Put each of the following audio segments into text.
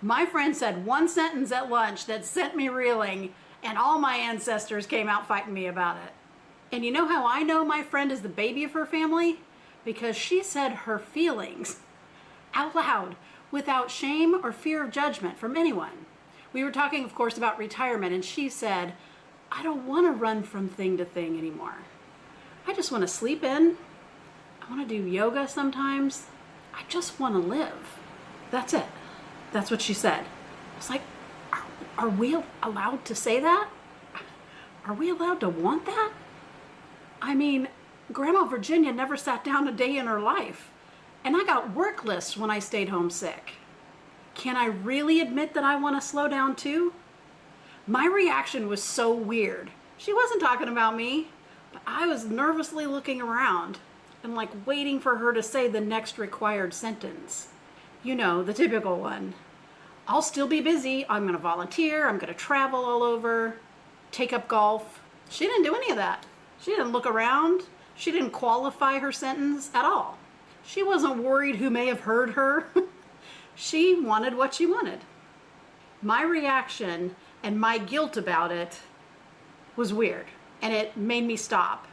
My friend said one sentence at lunch that sent me reeling, and all my ancestors came out fighting me about it. And you know how I know my friend is the baby of her family? Because she said her feelings out loud without shame or fear of judgment from anyone. We were talking, of course, about retirement, and she said, I don't want to run from thing to thing anymore. I just want to sleep in. I want to do yoga sometimes. I just want to live. That's it. That's what she said. It's like, are we allowed to say that? Are we allowed to want that? I mean, Grandma Virginia never sat down a day in her life. And I got work lists when I stayed home sick. Can I really admit that I want to slow down too? My reaction was so weird. She wasn't talking about me, but I was nervously looking around and like waiting for her to say the next required sentence. You know, the typical one. I'll still be busy. I'm going to volunteer. I'm going to travel all over, take up golf. She didn't do any of that. She didn't look around. She didn't qualify her sentence at all. She wasn't worried who may have heard her. She wanted what she wanted. My reaction and my guilt about it was weird. And it made me stop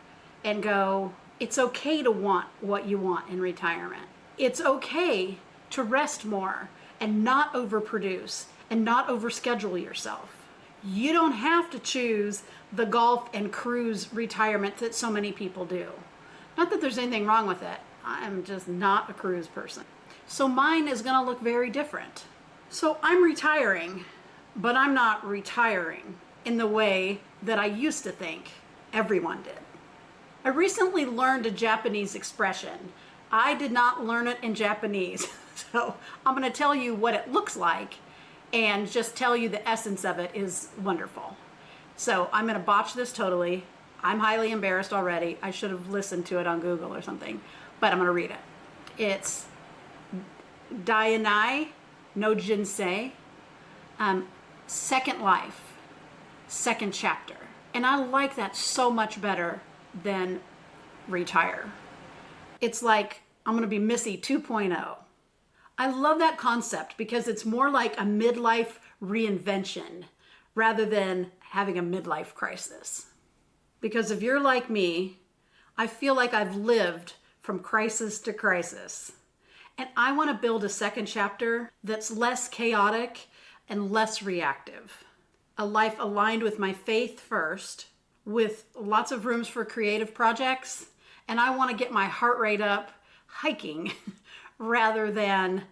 and go, it's okay to want what you want in retirement. It's okay to rest more and not overproduce and not overschedule yourself. You don't have to choose the golf and cruise retirement that so many people do. Not that there's anything wrong with it. I'm just not a cruise person. So mine is gonna look very different. So I'm retiring, but I'm not retiring in the way that I used to think everyone did. I recently learned a Japanese expression. I did not learn it in Japanese. So I'm going to tell you what it looks like and just tell you the essence of it is wonderful. So I'm going to botch this totally. I'm highly embarrassed already. I should have listened to it on Google or something, but I'm going to read it. It's Dainai no Jinsei, second life, second chapter. And I like that so much better than retire. It's like I'm going to be Missy 2.0. I love that concept because it's more like a midlife reinvention rather than having a midlife crisis. Because if you're like me, I feel like I've lived from crisis to crisis. And I want to build a second chapter that's less chaotic and less reactive. A life aligned with my faith first, with lots of rooms for creative projects. And I want to get my heart rate up hiking rather than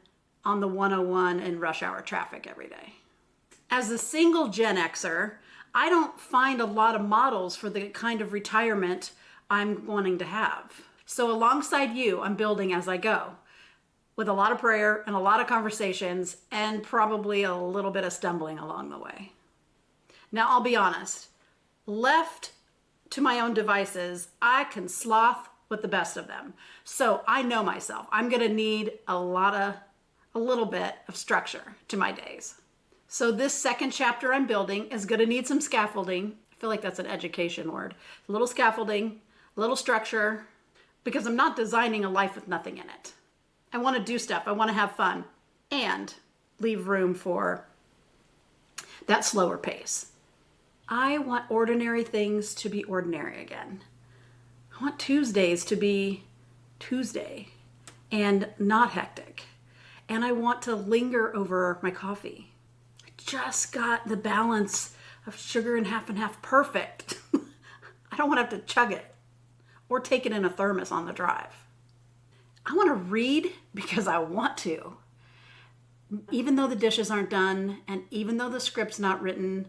on the 101 in rush hour traffic every day. As a single Gen Xer, I don't find a lot of models for the kind of retirement I'm wanting to have. So alongside you, I'm building as I go, with a lot of prayer and a lot of conversations and probably a little bit of stumbling along the way. Now, I'll be honest, left to my own devices, I can sloth with the best of them. So I know myself. I'm going to need a little bit of structure to my days. So this second chapter I'm building is going to need some scaffolding. I feel like that's an education word. A little scaffolding, a little structure, because I'm not designing a life with nothing in it. I want to do stuff. I want to have fun and leave room for that slower pace. I want ordinary things to be ordinary again. I want Tuesdays to be Tuesday and not hectic. And I want to linger over my coffee. I just got the balance of sugar and half perfect. I don't want to have to chug it or take it in a thermos on the drive. I want to read because I want to. Even though the dishes aren't done, and even though the script's not written,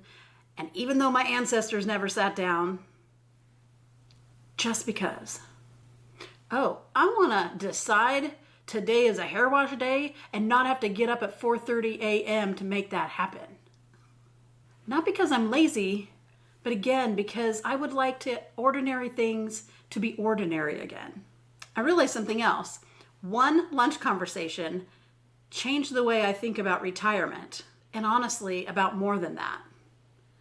and even though my ancestors never sat down, just because. Oh, I want to decide today is a hair wash day and not have to get up at 4:30 a.m. to make that happen. Not because I'm lazy, but again, because I would like ordinary things to be ordinary again. I realized something else. One lunch conversation changed the way I think about retirement, and honestly, about more than that.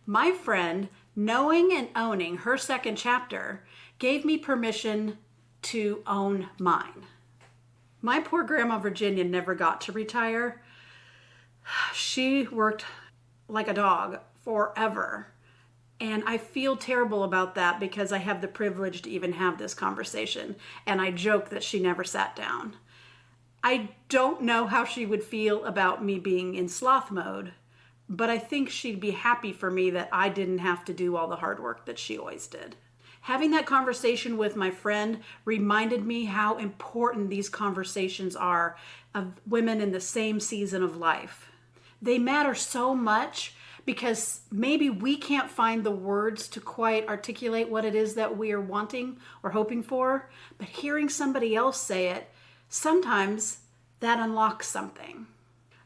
My friend, knowing and owning her second chapter, gave me permission to own mine. My poor Grandma Virginia never got to retire. She worked like a dog forever. And I feel terrible about that because I have the privilege to even have this conversation. And I joke that she never sat down. I don't know how she would feel about me being in sloth mode, but I think she'd be happy for me that I didn't have to do all the hard work that she always did. Having that conversation with my friend reminded me how important these conversations are of women in the same season of life. They matter so much because maybe we can't find the words to quite articulate what it is that we are wanting or hoping for, but hearing somebody else say it, sometimes that unlocks something.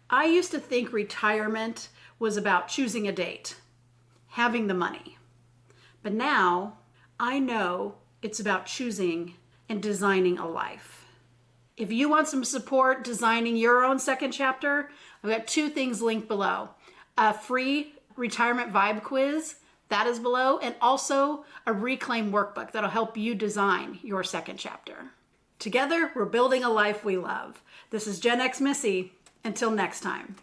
I used to think retirement was about choosing a date, having the money. But now I know it's about choosing and designing a life. If you want some support designing your own second chapter, I've got 2 things linked below. A free retirement vibe quiz, that is below, and also a reclaim workbook that'll help you design your second chapter. Together, we're building a life we love. This is GenX Missy. Until next time.